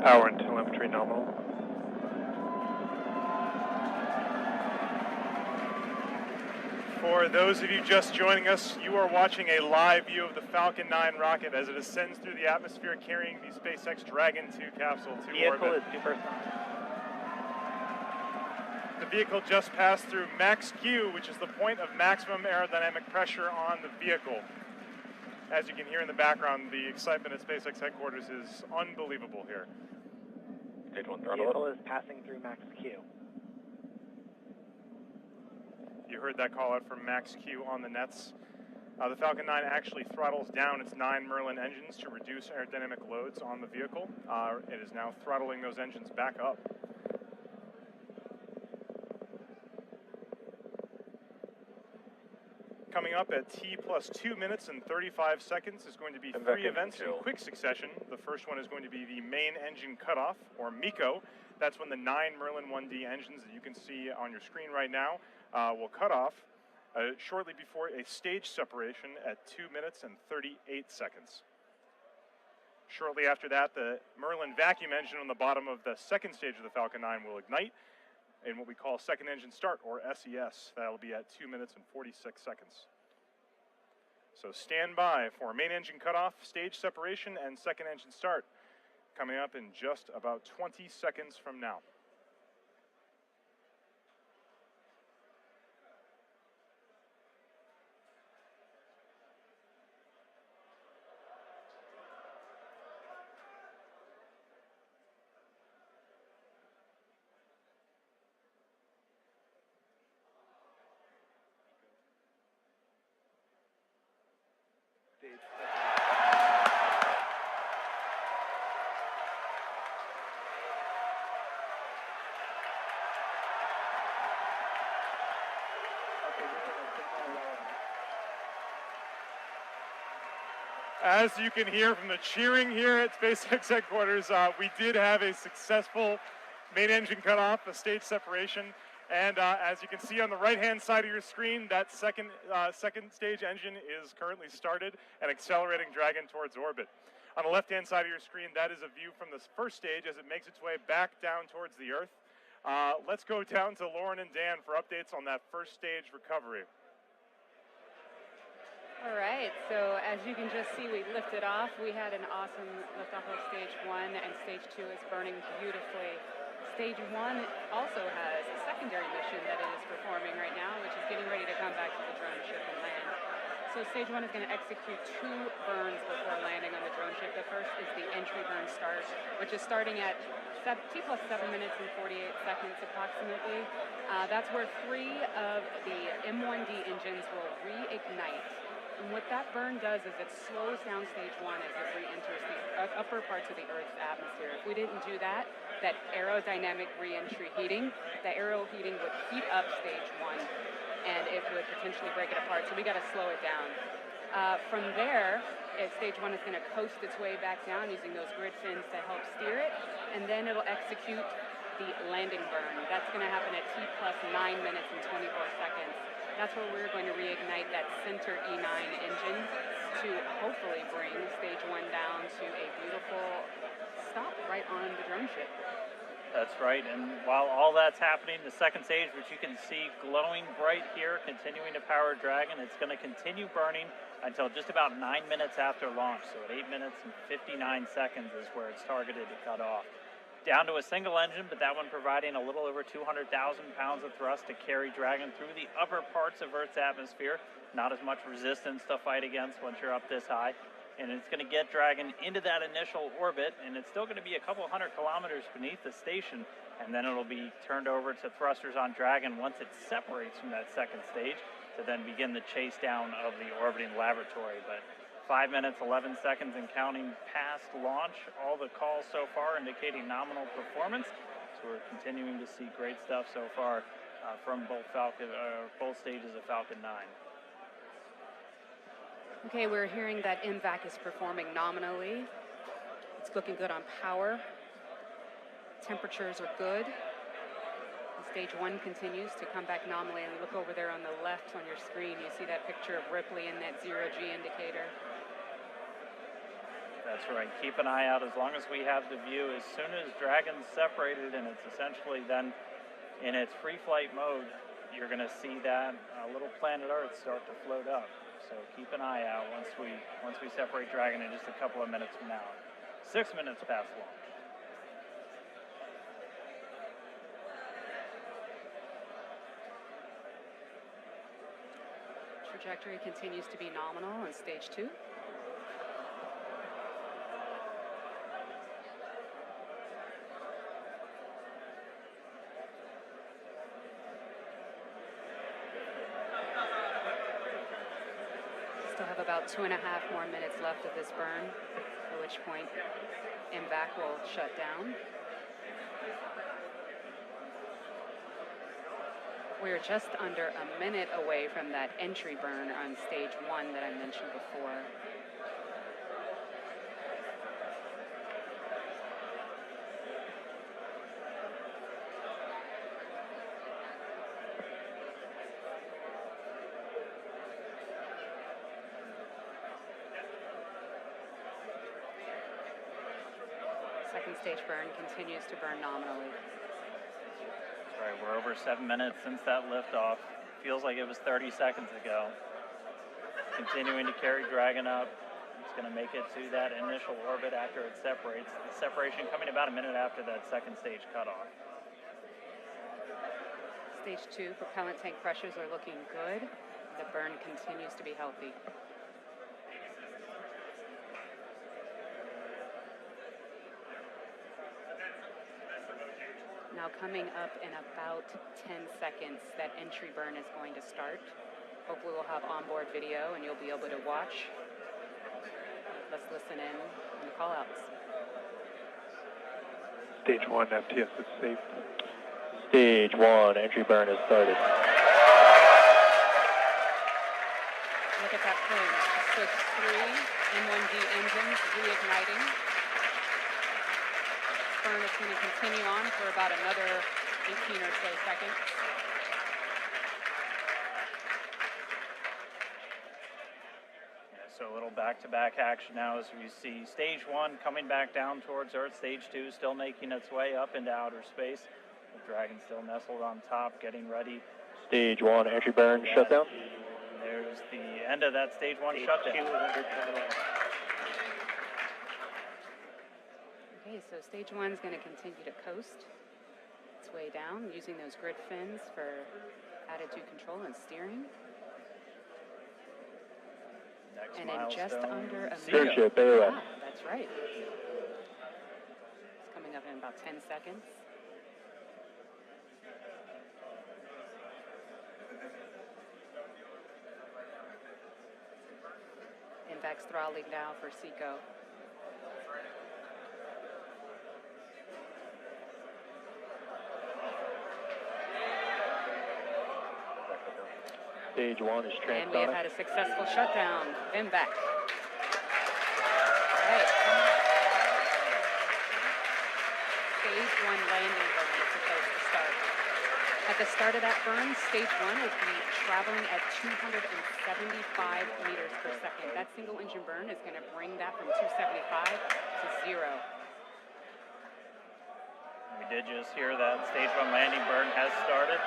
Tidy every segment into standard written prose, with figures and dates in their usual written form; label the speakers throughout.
Speaker 1: Power and telemetry nominal.
Speaker 2: For those of you just joining us, you are watching a live view of the Falcon 9 rocket as it ascends through the atmosphere carrying the SpaceX Dragon 2 capsule to
Speaker 1: Vehicle
Speaker 2: orbit.
Speaker 1: is super.
Speaker 2: The vehicle just passed through max Q, which is the point of maximum aerodynamic pressure on the vehicle. As you can hear in the background, the excitement at SpaceX headquarters is unbelievable here.
Speaker 1: Stage 1
Speaker 3: The
Speaker 1: throttle.
Speaker 3: vehicle is passing through max Q.
Speaker 2: You heard that call out from max Q on the nets. The Falcon 9 actually throttles down its 9 Merlin engines to reduce aerodynamic loads on the vehicle. It is now throttling those engines back up. Coming up at T plus 2 minutes and 35 seconds is going to be three events in quick succession. The first one is going to be the main engine cutoff, or MECO. That's when the 9 Merlin 1D engines that you can see on your screen right now will cut off shortly before a stage separation at 2 minutes and 38 seconds. Shortly after that, the Merlin vacuum engine on the bottom of the second stage of the Falcon 9 will ignite in what we call second engine start, or SES. That'll be at 2 minutes and 46 seconds. So stand by for main engine cutoff, stage separation, and second engine start coming up in just about 20 seconds from now. As you can hear from the cheering here at SpaceX headquarters, we did have a successful main engine cutoff, a stage separation, and as you can see on the right-hand side of your screen, that second stage engine is currently started and accelerating Dragon towards orbit. On the left-hand side of your screen, that is a view from the first stage as it makes its way back down towards the Earth. Let's go down to Lauren and Dan for updates on that first stage recovery.
Speaker 4: All right, so as you can just see, we lifted off. We had an awesome liftoff of stage 1, and stage 2 is burning beautifully. Stage 1 also has a secondary mission that it is performing right now, which is getting ready to come back to the drone ship and land. So stage 1 is going to execute 2 burns before landing on the drone ship. The first is the entry burn start, which is starting at T plus 7 minutes and 48 seconds approximately. That's where 3 of the M1D engines will reignite. And what that burn does is it slows down stage 1 as it re-enters the upper parts of the Earth's atmosphere. If we didn't do that, that aerodynamic re-entry heating, the aero heating would heat up stage 1 and it would potentially break it apart. So we got to slow it down. From there, stage 1 is going to coast its way back down using those grid fins to help steer it, and then it'll execute the landing burn. That's going to happen at T plus 9 minutes and 24 seconds. That's where we're going to reignite that center E9 engine to hopefully bring stage 1 down to a beautiful stop right on the drone ship.
Speaker 5: That's right, and while all that's happening, the second stage, which you can see glowing bright here, continuing to power Dragon, it's going to continue burning until just about 9 minutes after launch. So at 8 minutes and 59 seconds is where it's targeted to cut off. Down to a single engine, but that one providing a little over 200,000 pounds of thrust to carry Dragon through the upper parts of Earth's atmosphere. Not as much resistance to fight against once you're up this high. And it's going to get Dragon into that initial orbit, and it's still going to be a couple hundred kilometers beneath the station, and then it'll be turned over to thrusters on Dragon once it separates from that second stage to then begin the chase down of the orbiting laboratory. But 5 minutes, 11 seconds and counting past launch. All the calls so far indicating nominal performance. So we're continuing to see great stuff so far from both stages of Falcon 9.
Speaker 4: Okay, we're hearing that MVAC is performing nominally. It's looking good on power. Temperatures are good. Stage 1 continues to come back nominally, and look over there on the left on your screen. You see that picture of Ripley and that 0G indicator.
Speaker 5: That's right. Keep an eye out as long as we have the view. As soon as Dragon's separated and it's essentially then in its free flight mode, you're going to see that little planet Earth start to float up. So keep an eye out once we separate Dragon in just a couple of minutes from now. 6 minutes past launch.
Speaker 4: Trajectory continues to be nominal in stage 2. Still have about 2.5 more minutes left of this burn, at which point MVAC will shut down. We're just under a minute away from that entry burn on stage 1 that I mentioned before. Second stage burn continues to burn nominally.
Speaker 5: Right, we're over 7 minutes since that liftoff. Feels like it was 30 seconds ago. Continuing to carry Dragon up. It's going to make it to that initial orbit after it separates. The separation coming about a minute after that second stage cutoff.
Speaker 4: Stage 2 propellant tank pressures are looking good. The burn continues to be healthy. Now coming up in about 10 seconds, that entry burn is going to start. Hopefully we'll have onboard video and you'll be able to watch. Let's listen in on the call-outs.
Speaker 1: Stage 1, FTS is safe.
Speaker 6: Stage 1, entry burn has started.
Speaker 4: Look at that plane. Switch 3, N1D engines reigniting. Burn is going to continue on for about another 18 or so seconds.
Speaker 5: Yeah, so a little back-to-back action now as we see stage 1 coming back down towards Earth, stage 2 still making its way up into outer space. The Dragon still nestled on top, getting ready.
Speaker 6: Stage 1, entry burn, shutdown.
Speaker 5: There's the end of that stage 1 shutdown.
Speaker 4: Okay, so stage 1 is going to continue to coast its way down using those grid fins for attitude control and steering.
Speaker 5: Next
Speaker 4: And in just
Speaker 5: milestone,
Speaker 4: under a
Speaker 5: Seco.
Speaker 4: minute.
Speaker 6: Starship AOS.
Speaker 4: Ah, that's right. It's coming up in about 10 seconds. INVAC's throttling now for Seco.
Speaker 6: Stage 1 is transonic.
Speaker 4: And we have had a successful shutdown. INVAC. All right. Stage 1 landing burn is supposed to start. At the start of that burn, stage 1 will be traveling at 275 meters per second. That single engine burn is going to bring that from 275 to 0.
Speaker 5: We did just hear that stage 1 landing burn has started.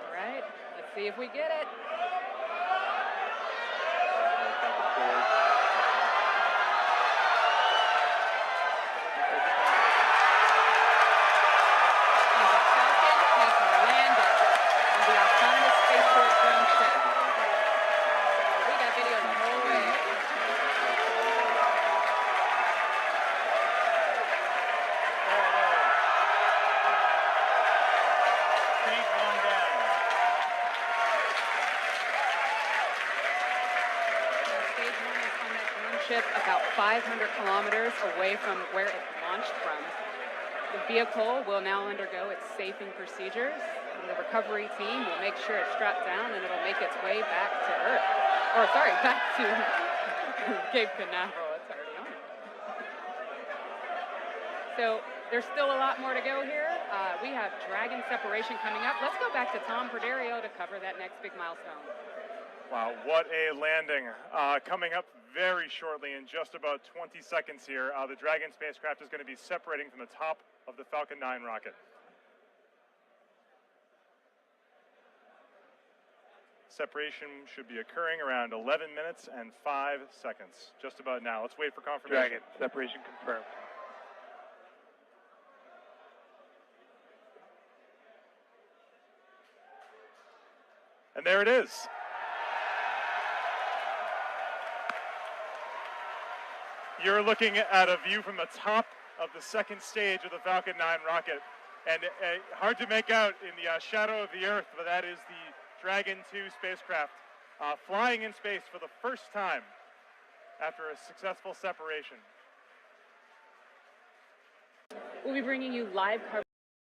Speaker 4: All right, let's see if we get it. And the Falcon has landed on the autonomous spaceport drone ship. We got video the whole way.
Speaker 5: Stage 1 down.
Speaker 4: Stage 1 is on that drone ship about 500 kilometers away from where it launched from. The vehicle will now undergo its safing procedures. And the recovery team will make sure it's strapped down and it'll make its way back to Earth. Or sorry, back to Cape Canaveral. It's already on. So there's still a lot more to go here. We have Dragon separation coming up. Let's go back to Tom Perderio to cover that next big milestone.
Speaker 2: Wow, what a landing. Coming up very shortly in just about 20 seconds here. The Dragon spacecraft is going to be separating from the top of the Falcon 9 rocket. Separation should be occurring around 11 minutes and 5 seconds. Just about now. Let's wait for confirmation.
Speaker 1: Dragon, separation confirmed.
Speaker 2: And there it is. You're looking at a view from the top of the second stage of the Falcon 9 rocket. And hard to make out in the shadow of the Earth, but that is the Dragon 2 spacecraft flying in space for the first time after a successful separation.
Speaker 4: We'll be bringing you live coverage.